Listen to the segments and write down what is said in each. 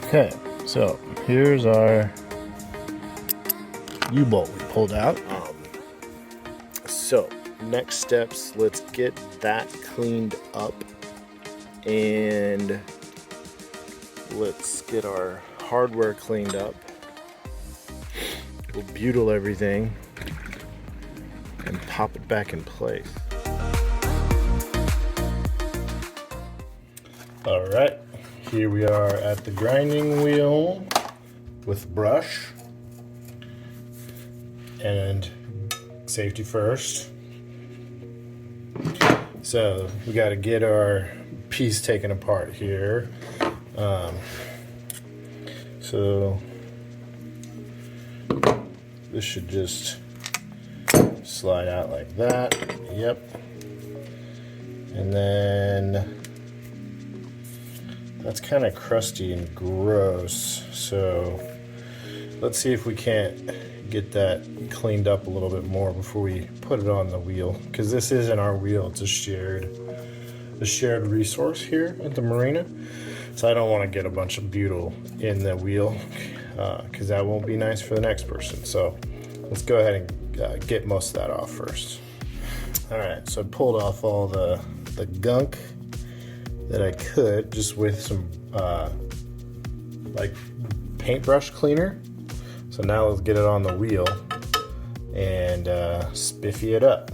Okay, so here's our U-bolt we pulled out. So next steps, let's get that cleaned up and let's get our hardware cleaned up. We'll butyl everything and pop it back in place. All right, here we are at the grinding wheel with brush and safety first. So we got to get our piece taken apart here. So this should just slide out like that. Yep. And then that's kind of crusty and gross. So let's see if we can't get that cleaned up a little bit more before we put it on the wheel, because this isn't our wheel, it's a shared resource here at the marina. So I don't want to get a bunch of butyl in the wheel because that won't be nice for the next person. So let's go ahead and get most of that off first. All right, so I pulled off all the gunk that I could just with some like paintbrush cleaner. So now let's get it on the wheel and spiffy it up.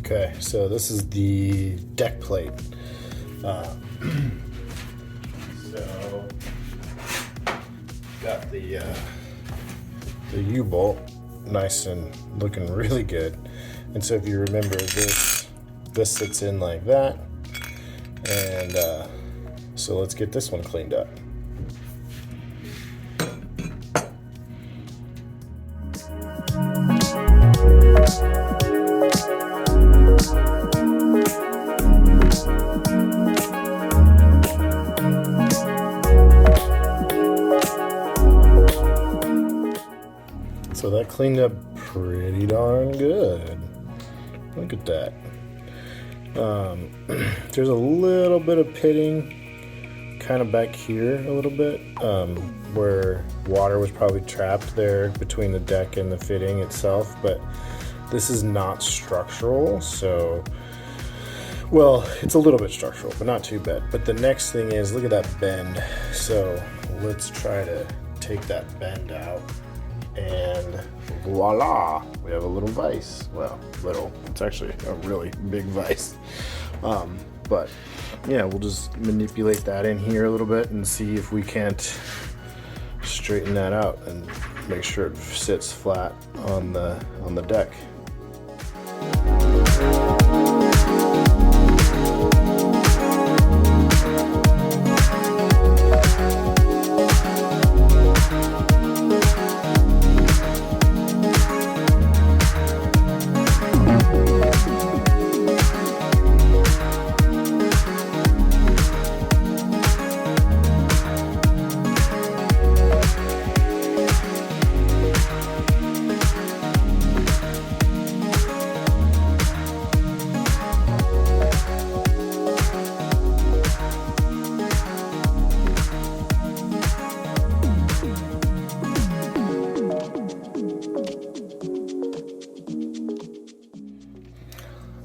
Okay, so this is the deck plate. So got the U-bolt nice and looking really good. And so if you remember, this sits in like that. And so let's get this one cleaned up. So that cleaned up pretty darn good. Look at that. There's a little bit of pitting kind of back here a little bit where water was probably trapped there between the deck and the fitting itself, but this is not structural. So, well, it's a little bit structural, but not too bad. But the next thing is, look at that bend. So let's try to take that bend out. And voila, we have a little vise. Well, little, it's actually a really big vise. But yeah, we'll just manipulate that in here a little bit and see if we can't straighten that out and make sure it sits flat on the deck.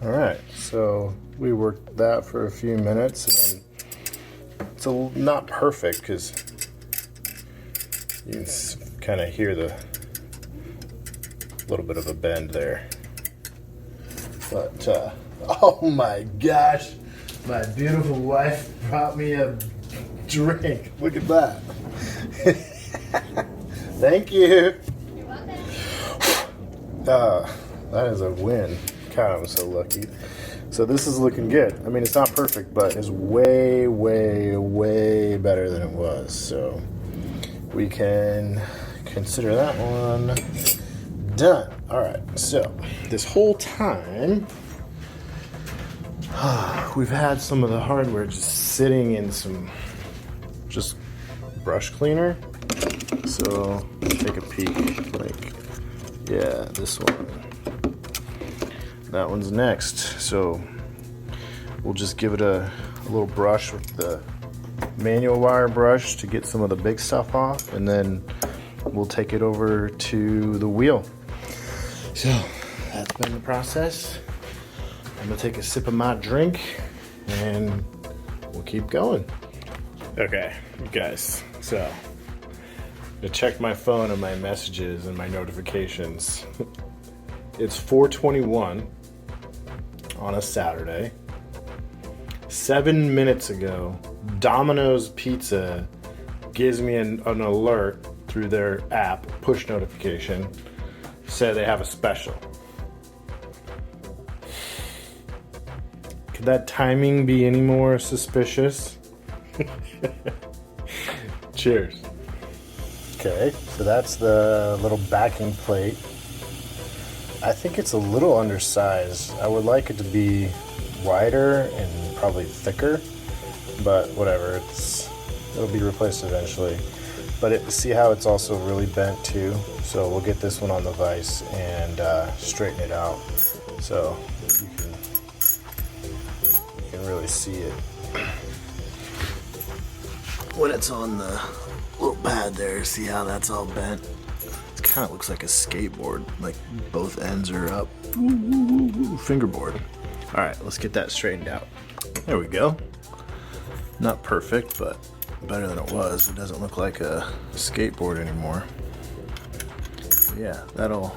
All right, so we worked that for a few minutes, and it's not perfect because you can kind of hear the little bit of a bend there. But oh my gosh, my beautiful wife brought me a drink. Look at that. Thank you. You're welcome. That is a win. God, I'm so lucky. So this is looking good. I mean, it's not perfect, but it's way, way, way better than it was. So we can consider that one done. All right, so this whole time, we've had some of the hardware just sitting in some just brush cleaner. So take a peek, like, yeah, this one. That one's next. So we'll just give it a little brush with the manual wire brush to get some of the big stuff off, and then we'll take it over to the wheel. So that's been the process. I'm gonna take a sip of my drink and we'll keep going. Okay, you guys, so I checked my phone and my messages and my notifications. It's 4:21 on a Saturday. 7 minutes ago, Domino's Pizza gives me an alert through their app, push notification, said they have a special. Could that timing be any more suspicious? Cheers. Okay, so that's the little backing plate. I think it's a little undersized. I would like it to be wider and probably thicker, but whatever, it'll be replaced eventually. But see how it's also really bent too? So we'll get this one on the vise and straighten it out so you can really see it when it's on the little pad there. See how that's all bent? It kind of looks like a skateboard, like both ends are up. Fingerboard. All right, let's get that straightened out. There we go. Not perfect, but better than it was. It doesn't look like a skateboard anymore. Yeah, that'll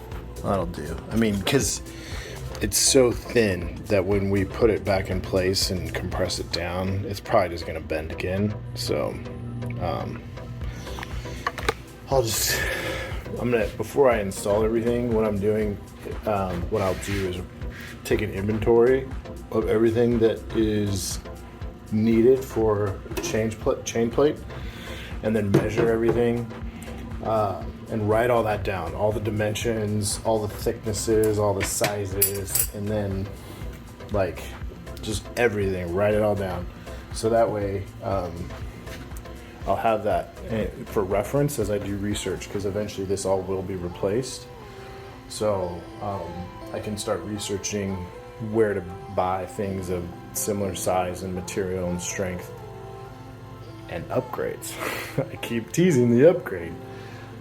do. I mean, because it's so thin that when we put it back in place and compress it down, it's probably just gonna bend again. So before I install everything, what I'm doing, what I'll do is take an inventory of everything that is needed for Chainplate, and then measure everything and write all that down, all the dimensions, all the thicknesses, all the sizes, and then like just everything, write it all down, so that way I'll have that for reference as I do research, because eventually this all will be replaced. So I can start researching where to buy things of similar size and material and strength and upgrades. I keep teasing the upgrade.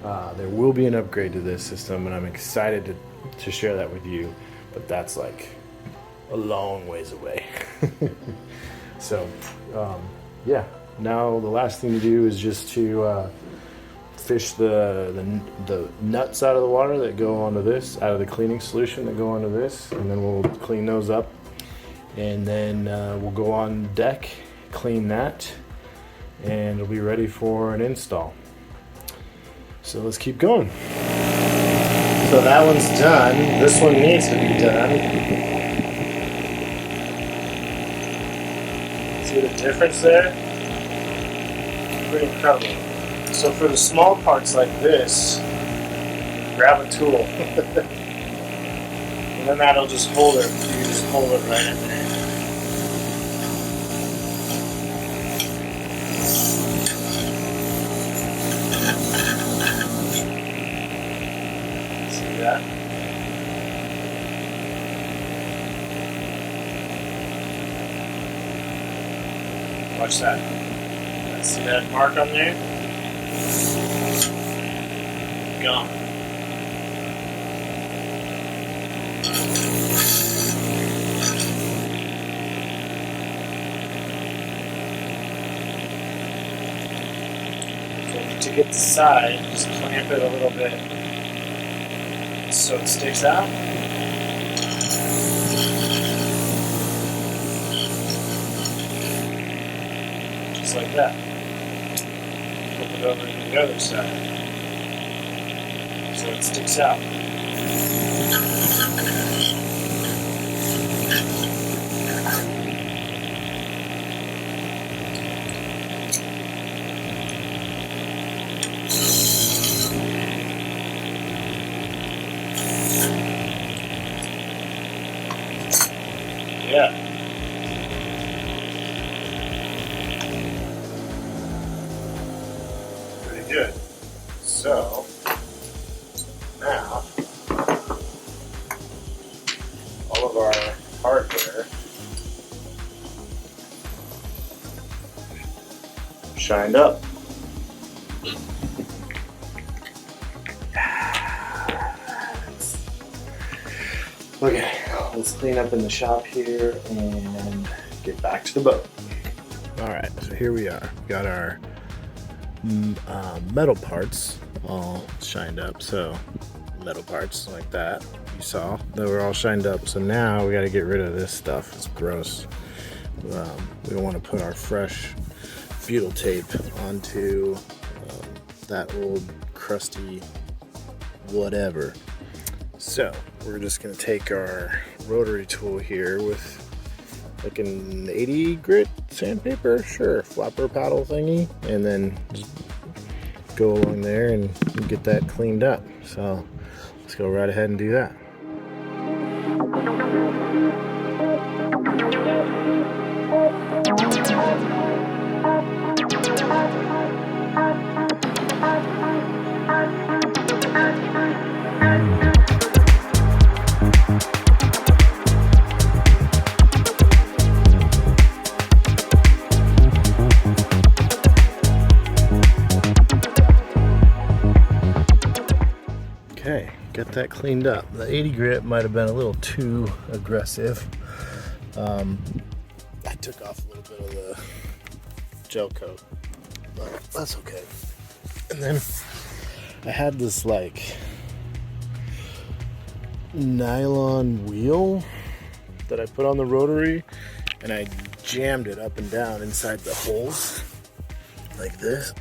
There will be an upgrade to this system, and I'm excited to share that with you, but that's like a long ways away. So yeah, now the last thing to do is just to fish the nuts out of the water that go onto this, out of the cleaning solution that go onto this, and then we'll clean those up, and then we'll go on deck, clean that, and it'll be ready for an install. So let's keep going. So that one's done. This one needs to be done. See the difference there? Pretty incredible. So for the small parts like this, grab a tool. And then that'll just hold it. You just hold it right in there. See that? Watch that. See that mark on there? Gone. So to get the side, just clamp it a little bit so it sticks out. Just like that. Flip it over to the other side so it sticks out. Yeah. Pretty good. So now all of our hardware shined up. Okay, let's clean up in the shop here and get back to the boat. All right, so here we are. Got our metal parts all shined up. So metal parts like that, you saw, they were all shined up. So now we got to get rid of this stuff. It's gross. We don't want to put our fresh butyl tape onto that old crusty whatever. So we're just going to take our rotary tool here with like an 80 grit sandpaper, sure, flapper paddle thingy, and then just go along there and get that cleaned up. So let's go right ahead and do that. Okay, get that cleaned up. The 80 grit might have been a little too aggressive. I took off a little bit of the gel coat, but that's okay. And then I had this like nylon wheel that I put on the rotary, and I jammed it up and down inside the holes like this.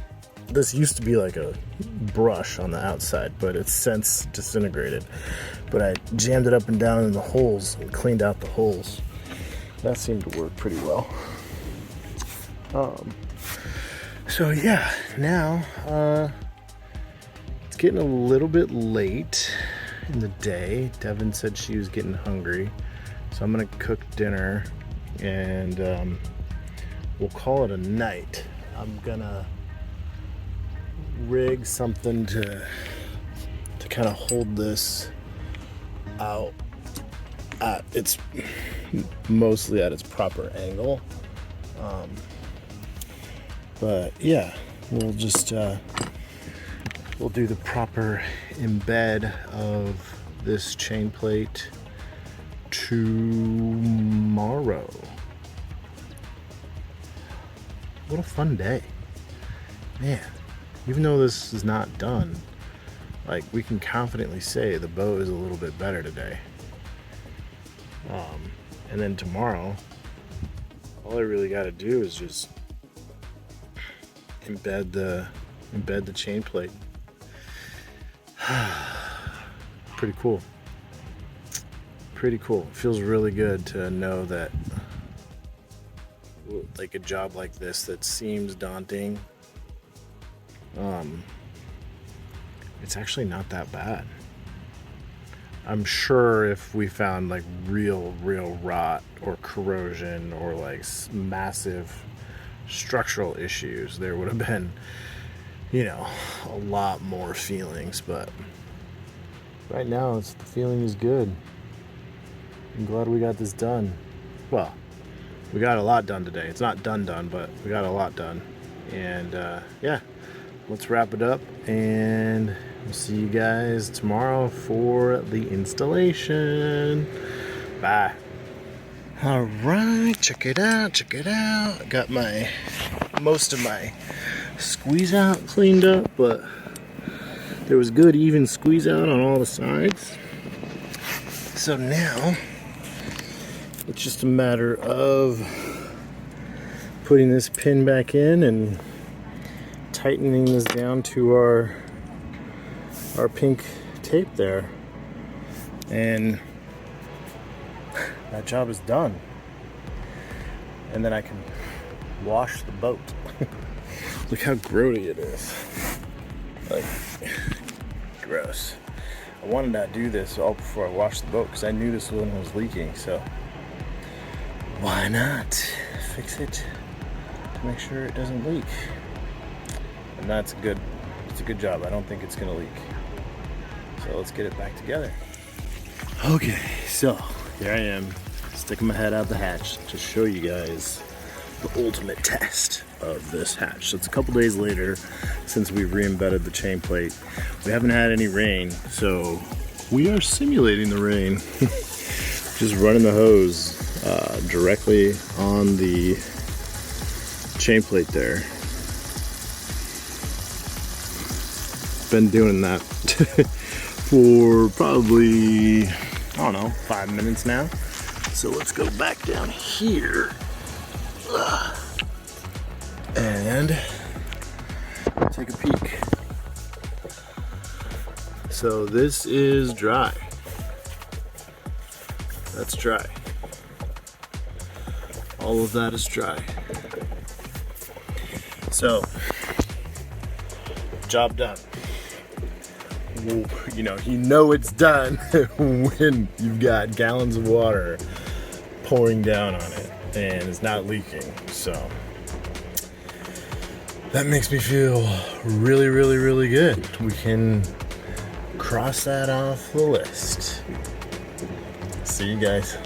This used to be like a brush on the outside, but it's since disintegrated. But I jammed it up and down in the holes and cleaned out the holes. That seemed to work pretty well. So yeah, now it's getting a little bit late in the day. Devin said she was getting hungry, so I'm gonna cook dinner and we'll call it a night. I'm gonna rig something to kind of hold this out at its mostly at its proper angle, but yeah, we'll just we'll do the proper embed of this chain plate tomorrow. What a fun day, man. Even though this is not done, like, we can confidently say the boat is a little bit better today. And then tomorrow, all I really got to do is just embed the chain plate. Pretty cool. Pretty cool. It feels really good to know that, like, a job like this that seems daunting, it's actually not that bad. I'm sure if we found like real rot or corrosion or like massive structural issues, there would have been, you know, a lot more feelings, but right now the feeling is good. I'm glad we got this done. Well, we got a lot done today. It's not done, but we got a lot done. And yeah, let's wrap it up, and we'll see you guys tomorrow for the installation. Bye. All right, check it out. I got most of my squeeze out cleaned up, but there was good even squeeze out on all the sides. So now it's just a matter of putting this pin back in and tightening this down to our pink tape there, and that job is done. And then I can wash the boat. Look how grody it is. Like, gross. I wanted to do this all before I washed the boat because I knew this one was leaking. So why not fix it to make sure it doesn't leak? And it's a good job. I don't think it's gonna leak. So let's get it back together. Okay, so here I am, sticking my head out the hatch to show you guys the ultimate test of this hatch. So it's a couple days later since we've re-embedded the chain plate. We haven't had any rain, so we are simulating the rain. Just running the hose directly on the chain plate there. Been doing that for probably, I don't know, 5 minutes now. So let's go back down here and take a peek. So this is dry. That's dry. All of that is dry. So, job done. You know it's done when you've got gallons of water pouring down on it and it's not leaking. So that makes me feel really, really, really good. We can cross that off the list. See you guys.